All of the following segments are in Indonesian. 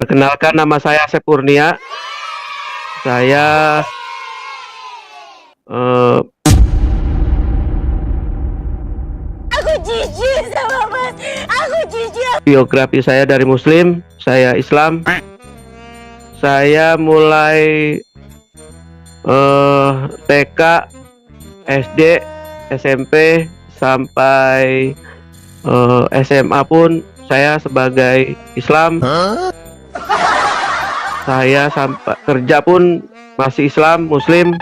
Perkenalkan, nama saya Asep Kurnia. Saya eh, Aku jijik sama Mas. Aku jijik. biografi saya dari Muslim, saya Islam. Saya mulai TK, SD, SMP sampai SMA pun saya sebagai Islam. Saya sampai kerja pun masih Islam, Muslim.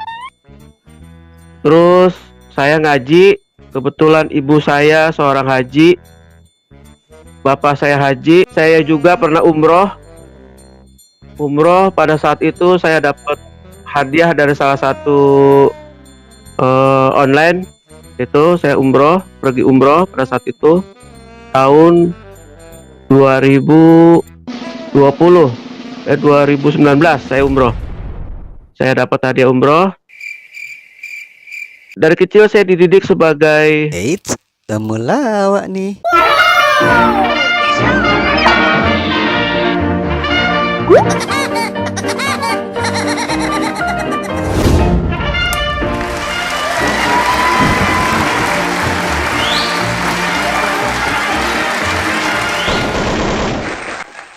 Terus saya ngaji. Kebetulan ibu saya seorang haji, bapak saya haji. Saya juga pernah umroh. Pada saat itu saya dapat hadiah dari salah satu online. Itu saya pergi umroh pada saat itu tahun 2019 saya umroh. Saya dapat hadiah umroh. Dari kecil saya dididik sebagai Eits, temulawak nih.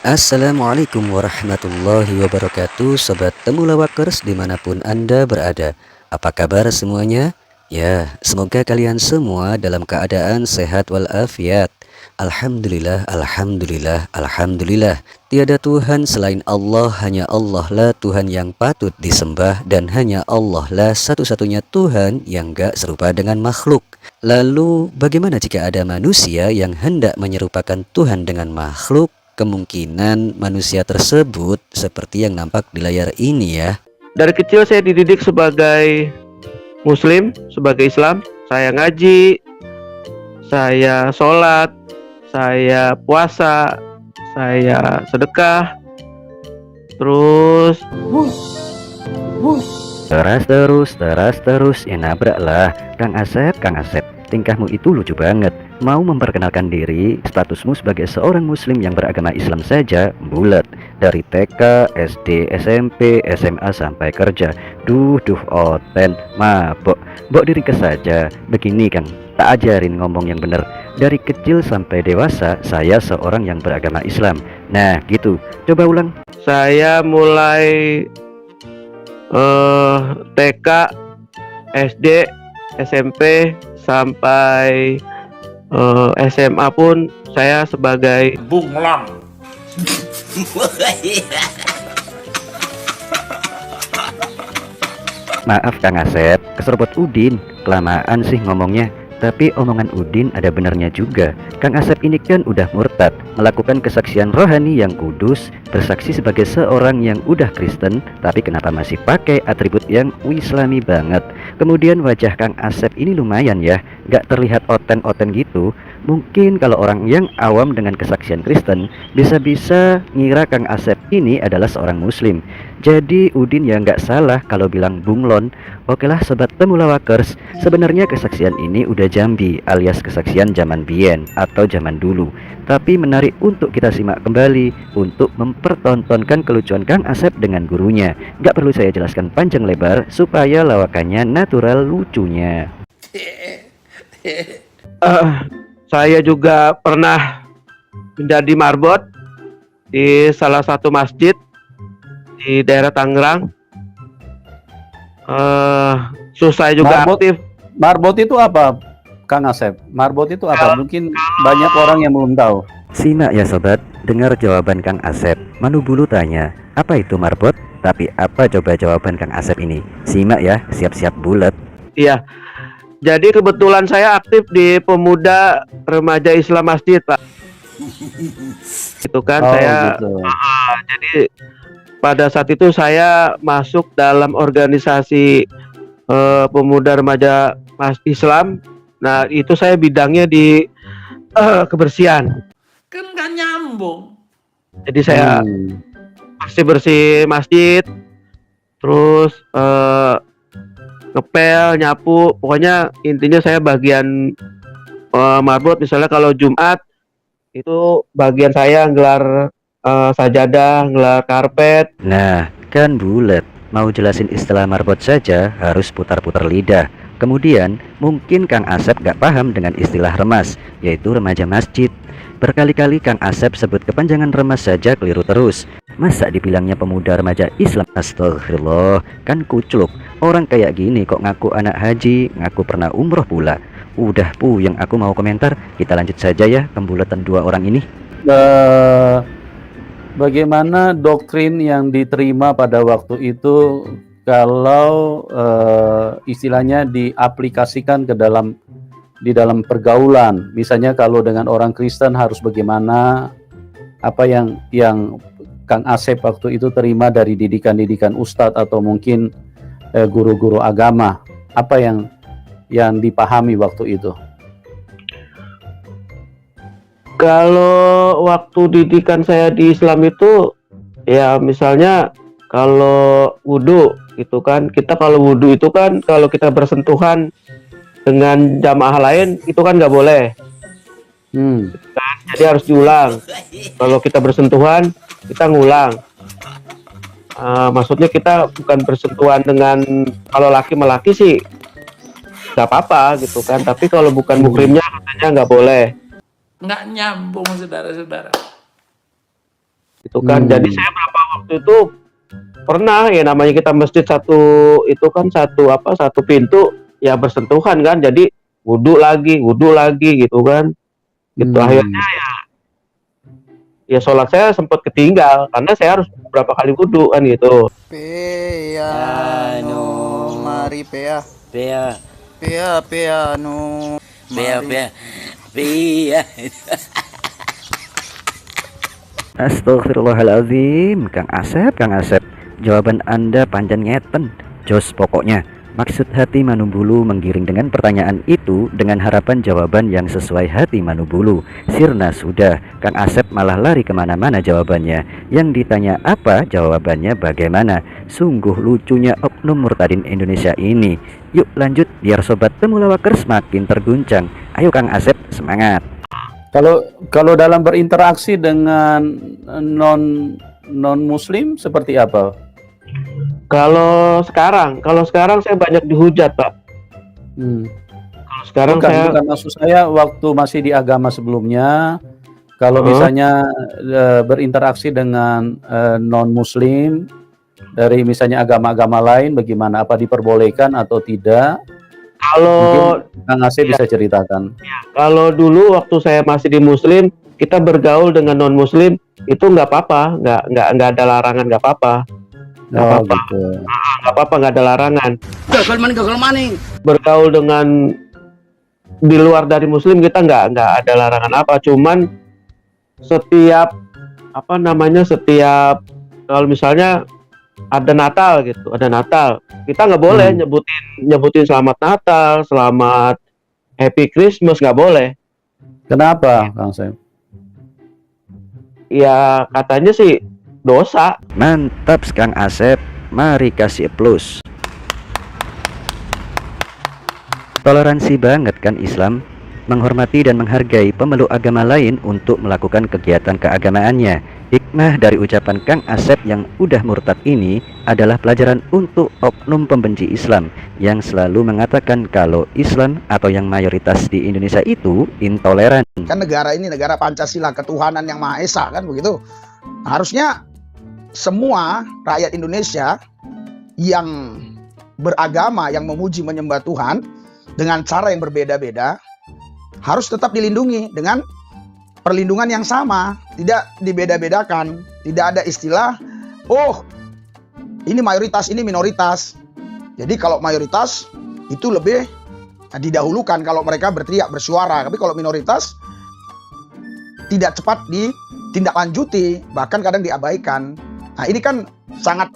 Assalamualaikum warahmatullahi wabarakatuh. Sobat Temulawakers dimanapun Anda berada, apa kabar semuanya? Ya, semoga kalian semua dalam keadaan sehat walafiat. Alhamdulillah, alhamdulillah, alhamdulillah. Tiada Tuhan selain Allah, hanya Allah lah Tuhan yang patut disembah, dan hanya Allah lah satu-satunya Tuhan yang gak serupa dengan makhluk. Lalu bagaimana jika ada manusia yang hendak menyerupakan Tuhan dengan makhluk? Kemungkinan manusia tersebut seperti yang nampak di layar ini ya. Dari kecil saya dididik sebagai Muslim, sebagai Islam. Saya ngaji, saya sholat, saya puasa, saya sedekah. Terus Terus ya nabraklah. Kang Asep, tingkahmu itu lucu banget. Mau memperkenalkan diri, statusmu sebagai seorang muslim yang beragama Islam saja bulat. Dari TK, SD, SMP, SMA sampai kerja. Duh oten, mabok. Bok diri ke saja. Begini Kang, tak ajarin ngomong yang bener. Dari kecil sampai dewasa, saya seorang yang beragama Islam. Nah gitu, coba ulang. saya mulai TK, SD, SMP sampai SMA pun saya sebagai bunglon. Maaf Kang Asep, keserempet Udin. Kelamaan sih ngomongnya. Tapi omongan Udin ada benarnya juga. Kang Asep ini kan udah murtad, melakukan kesaksian rohani yang kudus, bersaksi sebagai seorang yang udah Kristen, tapi kenapa masih pakai atribut yang Islami banget. Kemudian wajah Kang Asep ini lumayan ya, gak terlihat oten-oten gitu. Mungkin kalau orang yang awam dengan kesaksian Kristen bisa-bisa ngira Kang Asep ini adalah seorang muslim. Jadi Udin ya nggak salah kalau bilang bunglon. Oke lah Sobat Temulawakers, sebenarnya kesaksian ini udah jambi alias kesaksian zaman bien atau zaman dulu. Tapi menarik untuk kita simak kembali untuk mempertontonkan kelucuan Kang Asep dengan gurunya. Nggak perlu saya jelaskan panjang lebar supaya lawakannya natural lucunya. Saya juga pernah menjadi marbot di salah satu masjid di daerah Tangerang. Saya juga aktif. Marbot itu apa, Kang Asep? Marbot itu apa? Mungkin banyak orang yang belum tahu. Simak ya sobat, dengar jawaban Kang Asep. Manu Bulu tanya, apa itu marbot? Tapi apa coba jawaban Kang Asep ini? Simak ya, siap-siap bulat. Iya. Jadi kebetulan saya aktif di Pemuda Remaja Islam Masjid, Pak. Itu kan saya gitu. Jadi pada saat itu saya masuk dalam organisasi Pemuda Remaja Islam. Nah, itu saya bidangnya di kebersihan. Kan gak nyambung. Jadi saya bersih masjid, terus ngepel, nyapu, pokoknya intinya saya bagian marbot. Misalnya kalau Jumat itu bagian saya gelar sajadah, ngelar karpet. Nah, kan bulet. Mau jelasin istilah marbot saja harus putar-putar lidah. Kemudian, mungkin Kang Asep gak paham dengan istilah remas, yaitu remaja masjid. Berkali-kali Kang Asep sebut kepanjangan remas saja keliru terus. Masa dibilangnya pemuda remaja Islam? Astagfirullah, kan kucluk. Orang kayak gini kok ngaku anak haji, ngaku pernah umroh pula. Udah yang aku mau komentar. Kita lanjut saja ya pembulatan dua orang ini. Bagaimana doktrin yang diterima pada waktu itu kalau istilahnya diaplikasikan di dalam pergaulan? Misalnya kalau dengan orang Kristen harus bagaimana? Apa yang Kang Asep waktu itu terima dari didikan-didikan ustadz atau mungkin guru-guru agama? Apa yang dipahami waktu itu? Kalau waktu didikan saya di Islam itu, ya misalnya kalau wudhu itu kan, kita kalau wudhu itu kan kalau kita bersentuhan dengan jamaah lain itu kan nggak boleh. Jadi harus diulang. Kalau kita bersentuhan, kita ngulang. Maksudnya kita bukan bersentuhan dengan, kalau laki melaki sih nggak apa-apa gitu kan. Tapi kalau bukan muhrimnya katanya nggak boleh. Nggak nyambung, saudara-saudara. Itu kan. Jadi saya berapa waktu itu pernah ya, namanya kita masjid satu itu kan satu pintu ya bersentuhan kan. Jadi wudhu lagi gitu kan. Gitu akhirnya ya sholat saya sempat ketinggal karena saya harus beberapa kali wudhu kan gitu. Piano mari piano Astagfirullahaladzim, Kang Asep, jawaban Anda panjang ngeten, jos pokoknya. Maksud hati Manubulu menggiring dengan pertanyaan itu dengan harapan jawaban yang sesuai hati Manubulu. Sirna sudah, Kang Asep malah lari kemana-mana jawabannya. Yang ditanya apa, jawabannya bagaimana. Sungguh lucunya oknum murtadin Indonesia ini. Yuk lanjut, biar sobat Temulawakers makin terguncang. Ayo Kang Asep, semangat. Kalau dalam berinteraksi dengan non Muslim seperti apa? Kalau sekarang saya banyak dihujat, Pak. Kalau sekarang bukan maksud saya waktu masih di agama sebelumnya. Kalau misalnya berinteraksi dengan non Muslim dari misalnya agama-agama lain, bagaimana? Apa diperbolehkan atau tidak? Kalau Kang Asep bisa ceritakan. Kalau dulu waktu saya masih di Muslim, kita bergaul dengan non Muslim itu nggak apa-apa, nggak ada larangan, nggak apa-apa. Nggak ada larangan. gagal maning. Bergaul dengan di luar dari Muslim kita nggak ada larangan apa. Cuman setiap kalau misalnya ada Natal gitu, kita nggak boleh nyebutin selamat Natal, selamat Happy Christmas, nggak boleh. Kenapa, Kang Asep? Ya katanya sih dosa. Mantap Kang Asep, mari kasih plus. Toleransi banget kan Islam, menghormati dan menghargai pemeluk agama lain untuk melakukan kegiatan keagamaannya. Hikmah dari ucapan Kang Asep yang udah murtad ini adalah pelajaran untuk oknum pembenci Islam yang selalu mengatakan kalau Islam atau yang mayoritas di Indonesia itu intoleran. Kan negara ini negara Pancasila, ketuhanan yang Maha Esa, kan begitu. Harusnya semua rakyat Indonesia yang beragama, yang memuji menyembah Tuhan dengan cara yang berbeda-beda harus tetap dilindungi dengan perlindungan yang sama, tidak dibeda-bedakan. Tidak ada istilah, oh ini mayoritas, ini minoritas. Jadi kalau mayoritas itu lebih didahulukan kalau mereka berteriak, bersuara. Tapi kalau minoritas tidak cepat ditindaklanjuti, bahkan kadang diabaikan. Nah ini kan sangat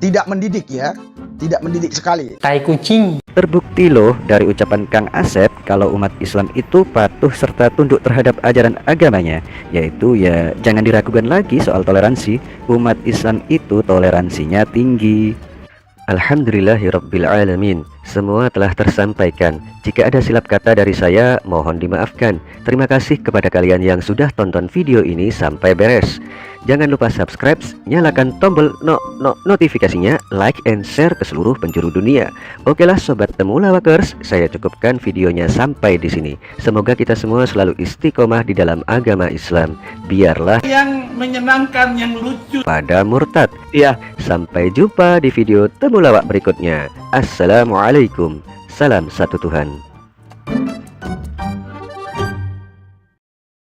tidak mendidik ya, tidak mendidik sekali. Tai kucing. Terbukti loh dari ucapan Kang Asep kalau umat Islam itu patuh serta tunduk terhadap ajaran agamanya, yaitu ya jangan diragukan lagi soal toleransi. Umat Islam itu toleransinya tinggi. Alhamdulillahirrabbilalamin. Semua telah tersampaikan. Jika ada silap kata dari saya, mohon dimaafkan. Terima kasih kepada kalian yang sudah tonton video ini sampai beres. Jangan lupa subscribe, nyalakan tombol notifikasinya, like and share ke seluruh penjuru dunia. Oke lah Sobat Temulawakers, saya cukupkan videonya sampai di sini. Semoga kita semua selalu istiqomah di dalam agama Islam. Biarlah Yang menyenangkan, yang lucu. pada murtad. Iya. Sampai jumpa di video Temulawak berikutnya. Assalamualaikum. Salam satu Tuhan.